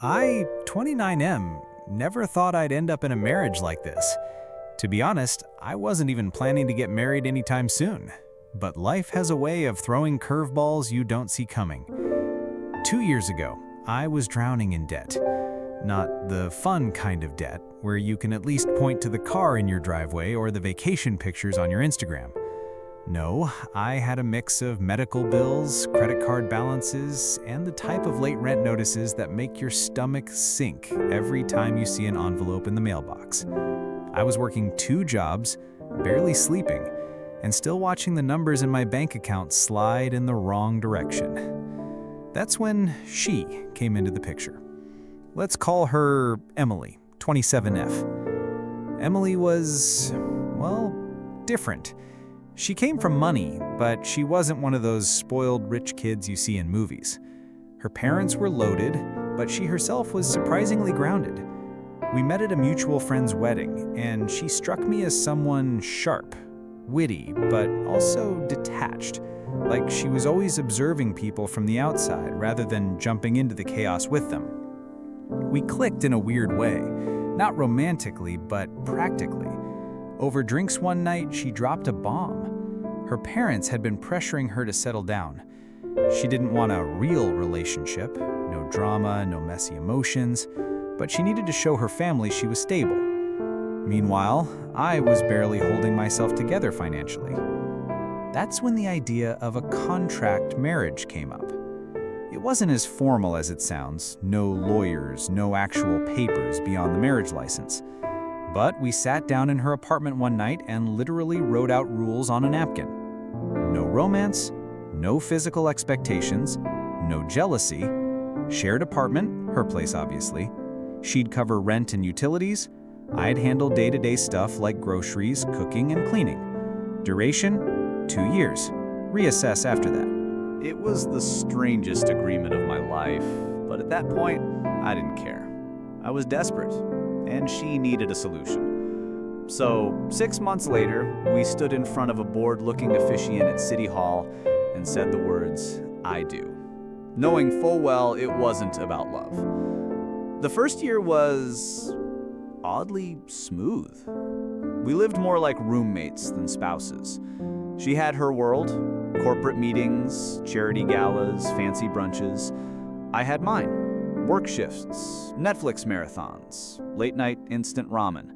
I, 29M, never thought I'd end up in a marriage like this. To be honest, I wasn't even planning to get married anytime soon. But life has a way of throwing curveballs you don't see coming. 2 years ago, I was drowning in debt. Not the fun kind of debt, where you can at least point to the car in your driveway or the vacation pictures on your Instagram. No, I had a mix of medical bills, credit card balances, and the type of late rent notices that make your stomach sink every time you see an envelope in the mailbox. I was working 2 jobs, barely sleeping, and still watching the numbers in my bank account slide in the wrong direction. That's when she came into the picture. Let's call her Emily, 27F. Emily was, well, different. She came from money, but she wasn't one of those spoiled rich kids you see in movies. Her parents were loaded, but she herself was surprisingly grounded. We met at a mutual friend's wedding, and she struck me as someone sharp, witty, but also detached, like she was always observing people from the outside rather than jumping into the chaos with them. We clicked in a weird way, not romantically, but practically. Over drinks one night, she dropped a bomb. Her parents had been pressuring her to settle down. She didn't want a real relationship, no drama, no messy emotions, but she needed to show her family she was stable. Meanwhile, I was barely holding myself together financially. That's when the idea of a contract marriage came up. It wasn't as formal as it sounds, no lawyers, no actual papers beyond the marriage license. But we sat down in her apartment one night and literally wrote out rules on a napkin. No romance, no physical expectations, no jealousy, shared apartment, her place obviously. She'd cover rent and utilities. I'd handle day-to-day stuff like groceries, cooking, and cleaning. Duration, 2 years. Reassess after that. It was the strangest agreement of my life, but at that point, I didn't care. I was desperate, and she needed a solution. So, 6 months later, we stood in front of a bored-looking officiant at City Hall and said the words, "I do," knowing full well it wasn't about love. The first year was oddly smooth. We lived more like roommates than spouses. She had her world, corporate meetings, charity galas, fancy brunches. I had mine, work shifts, Netflix marathons, late-night instant ramen.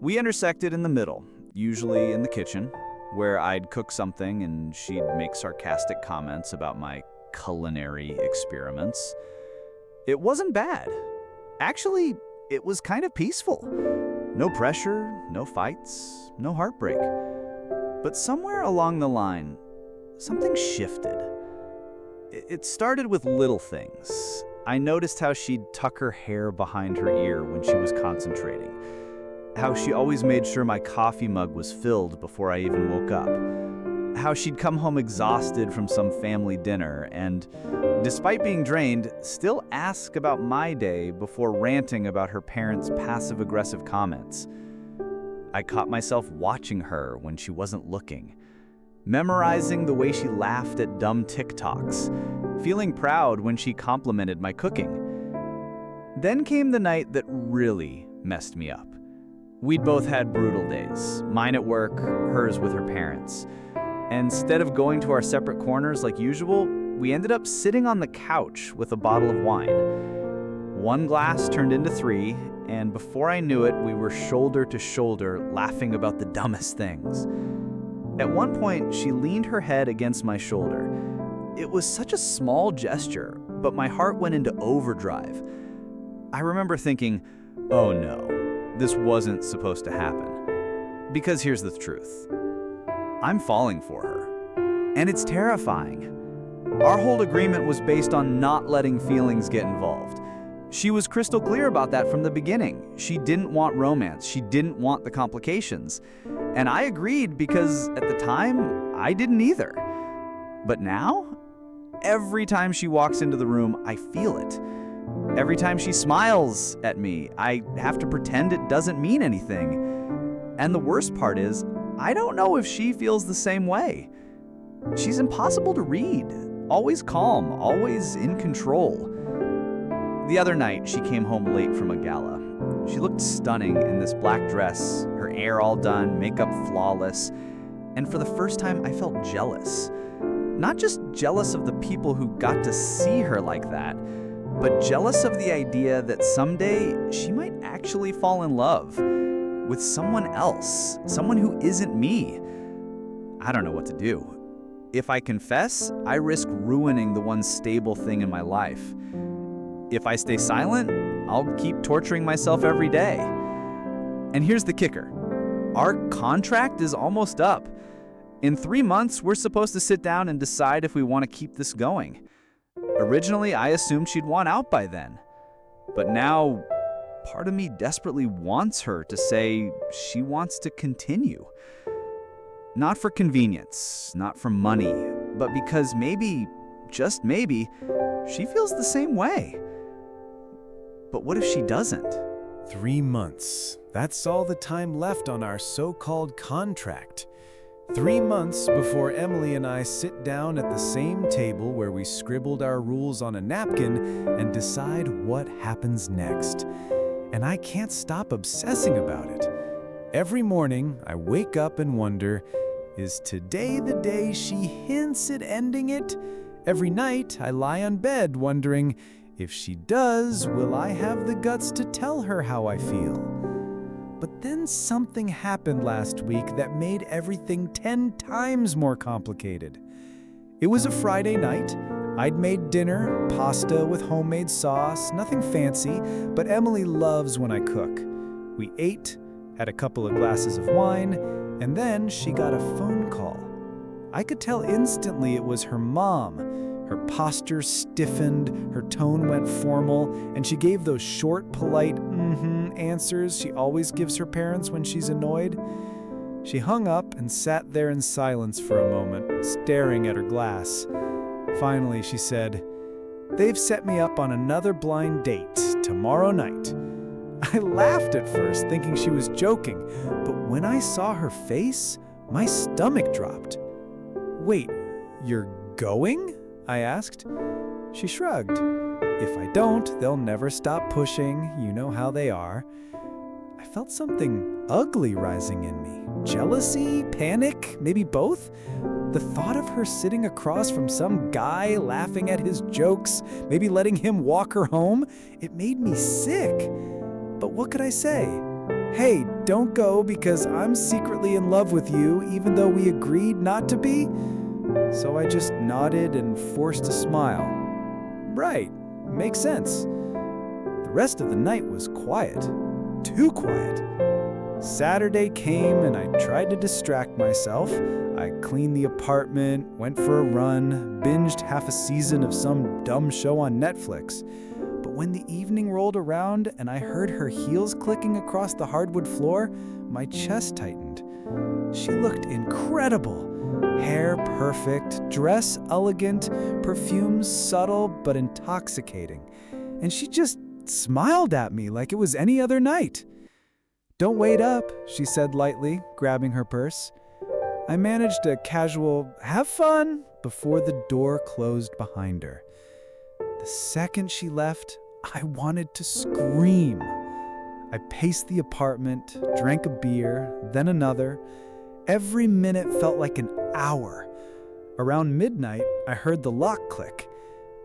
We intersected in the middle, usually in the kitchen, where I'd cook something and she'd make sarcastic comments about my culinary experiments. It wasn't bad. Actually, it was kind of peaceful. No pressure, no fights, no heartbreak. But somewhere along the line, something shifted. It started with little things. I noticed how she'd tuck her hair behind her ear when she was concentrating. How she always made sure my coffee mug was filled before I even woke up. How she'd come home exhausted from some family dinner and, despite being drained, still ask about my day before ranting about her parents' passive-aggressive comments. I caught myself watching her when she wasn't looking, memorizing the way she laughed at dumb TikToks, feeling proud when she complimented my cooking. Then came the night that really messed me up. We'd both had brutal days, mine at work, hers with her parents. And instead of going to our separate corners like usual, we ended up sitting on the couch with a bottle of wine. 1 glass turned into 3, and before I knew it, we were shoulder to shoulder laughing about the dumbest things. At one point, she leaned her head against my shoulder. It was such a small gesture, but my heart went into overdrive. I remember thinking, oh no, this wasn't supposed to happen. Because here's the truth. I'm falling for her. And it's terrifying. Our whole agreement was based on not letting feelings get involved. She was crystal clear about that from the beginning. She didn't want romance. She didn't want the complications. And I agreed because at the time, I didn't either. But now, every time she walks into the room, I feel it. Every time she smiles at me, I have to pretend it doesn't mean anything. And the worst part is, I don't know if she feels the same way. She's impossible to read, always calm, always in control. The other night, she came home late from a gala. She looked stunning in this black dress, her hair all done, makeup flawless. And for the first time, I felt jealous. Not just jealous of the people who got to see her like that, but jealous of the idea that someday she might actually fall in love with someone else, someone who isn't me. I don't know what to do. If I confess, I risk ruining the one stable thing in my life. If I stay silent, I'll keep torturing myself every day. And here's the kicker. Our contract is almost up. In 3 months, we're supposed to sit down and decide if we want to keep this going. Originally, I assumed she'd want out by then. But now, part of me desperately wants her to say she wants to continue. Not for convenience, not for money, but because maybe, just maybe, she feels the same way. But what if she doesn't? 3 months. That's all the time left on our so-called contract. 3 months before Emily and I sit down at the same table where we scribbled our rules on a napkin and decide what happens next. And I can't stop obsessing about it. Every morning, I wake up and wonder, is today the day she hints at ending it? Every night, I lie on bed wondering, if she does, will I have the guts to tell her how I feel? But then something happened last week that made everything 10 times more complicated. It was a Friday night. I'd made dinner, pasta with homemade sauce, nothing fancy, but Emily loves when I cook. We ate, had a couple of glasses of wine, and then she got a phone call. I could tell instantly it was her mom. Her posture stiffened, her tone went formal, and she gave those short, polite answers she always gives her parents when she's annoyed. She hung up and sat there in silence for a moment, staring at her glass. Finally, she said, "They've set me up on another blind date tomorrow night." I laughed at first, thinking she was joking, but when I saw her face, my stomach dropped. "Wait, you're going?" I asked. She shrugged. "If I don't, they'll never stop pushing. You know how they are." I felt something ugly rising in me. Jealousy, panic, maybe both. The thought of her sitting across from some guy laughing at his jokes, maybe letting him walk her home, it made me sick. But what could I say? Hey, don't go because I'm secretly in love with you even though we agreed not to be? So I just nodded and forced a smile. Right, makes sense. The rest of the night was quiet. Too quiet. Saturday came and I tried to distract myself. I cleaned the apartment, went for a run, binged half a season of some dumb show on Netflix. But when the evening rolled around and I heard her heels clicking across the hardwood floor, my chest tightened. She looked incredible. Hair perfect, dress elegant, perfume subtle but intoxicating. And she just smiled at me like it was any other night. "Don't wait up," she said lightly, grabbing her purse. I managed a casual, "have fun," before the door closed behind her. The second she left, I wanted to scream. I paced the apartment, drank a beer, then another. Every minute felt like an hour. Around midnight, I heard the lock click.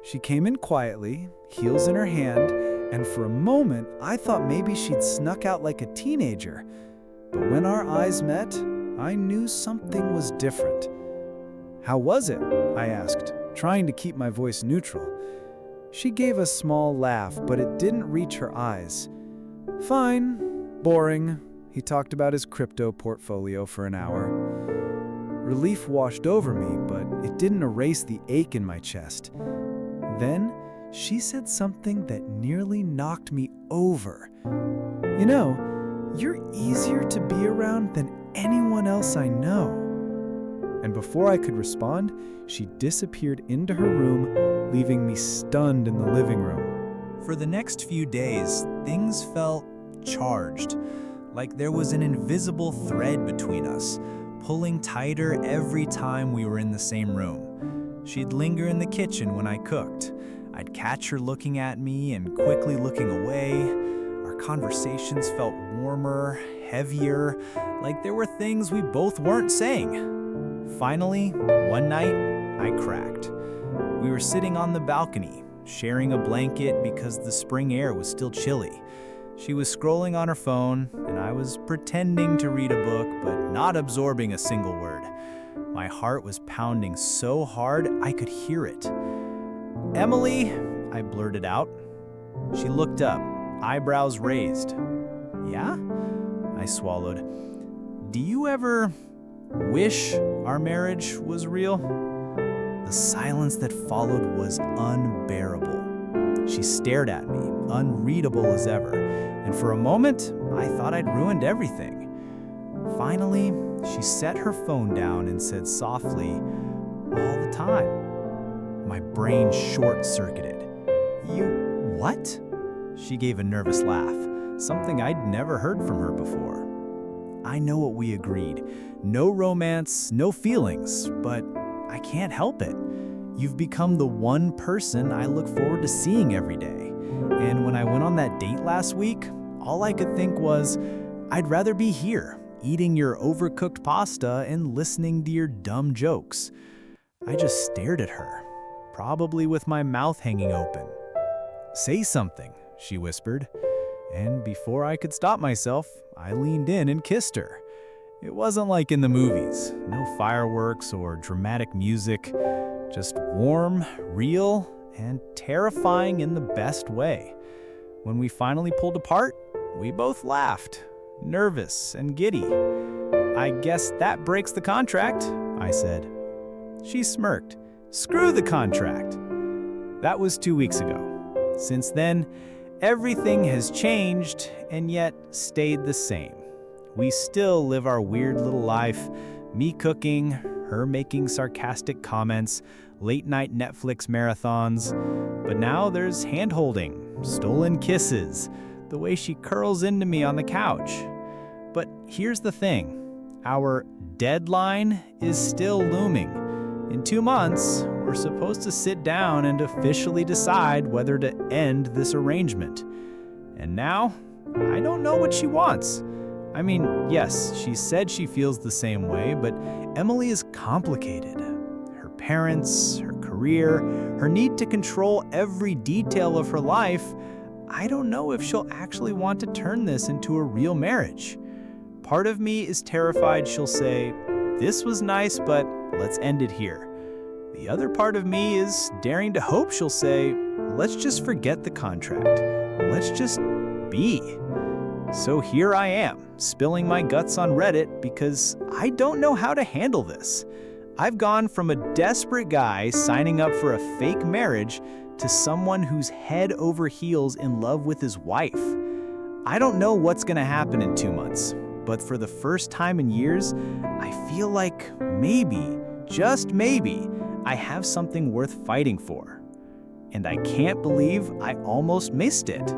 She came in quietly, heels in her hand, and for a moment, I thought maybe she'd snuck out like a teenager. But when our eyes met, I knew something was different. "How was it?" I asked, trying to keep my voice neutral. She gave a small laugh, but it didn't reach her eyes. "Fine, boring." He talked about his crypto portfolio for an hour. Relief washed over me, but it didn't erase the ache in my chest. Then, she said something that nearly knocked me over. "You know, you're easier to be around than anyone else I know." And before I could respond, she disappeared into her room, leaving me stunned in the living room. For the next few days, things felt charged, like there was an invisible thread between us, pulling tighter every time we were in the same room. She'd linger in the kitchen when I cooked. I'd catch her looking at me and quickly looking away. Our conversations felt warmer, heavier, like there were things we both weren't saying. Finally, one night, I cracked. We were sitting on the balcony, sharing a blanket because the spring air was still chilly. She was scrolling on her phone, and I was pretending to read a book, but not absorbing a single word. My heart was pounding so hard I could hear it. "Emily," I blurted out. She looked up, eyebrows raised. "Yeah?" I swallowed. "Do you ever wish our marriage was real?" The silence that followed was unbearable. She stared at me, unreadable as ever, and for a moment, I thought I'd ruined everything. Finally, she set her phone down and said softly, "All the time." My brain short-circuited. "You what?" She gave a nervous laugh, something I'd never heard from her before. "I know what we agreed. No romance, no feelings, but I can't help it. You've become the one person I look forward to seeing every day. And when I went on that date last week, all I could think was, I'd rather be here, eating your overcooked pasta and listening to your dumb jokes." I just stared at her, probably with my mouth hanging open. "Say something," she whispered. And before I could stop myself, I leaned in and kissed her. It wasn't like in the movies, no fireworks or dramatic music, just warm, real, and terrifying in the best way. When we finally pulled apart, we both laughed, nervous and giddy. "I guess that breaks the contract," I said. She smirked. "Screw the contract." That was 2 weeks ago. Since then, everything has changed and yet stayed the same. We still live our weird little life, me cooking, her making sarcastic comments, late-night Netflix marathons. But now there's hand-holding, stolen kisses, the way she curls into me on the couch. But here's the thing. Our deadline is still looming. In 2 months, we're supposed to sit down and officially decide whether to end this arrangement. And now, I don't know what she wants. I mean, yes, she said she feels the same way, but Emily is complicated. Her parents, her career, her need to control every detail of her life. I don't know if she'll actually want to turn this into a real marriage. Part of me is terrified she'll say, "This was nice, but let's end it here." The other part of me is daring to hope she'll say, "Let's just forget the contract. Let's just be." So here I am, spilling my guts on Reddit because I don't know how to handle this. I've gone from a desperate guy signing up for a fake marriage to someone who's head over heels in love with his wife. I don't know what's gonna happen in 2 months, but for the first time in years, I feel like maybe, just maybe, I have something worth fighting for. And I can't believe I almost missed it.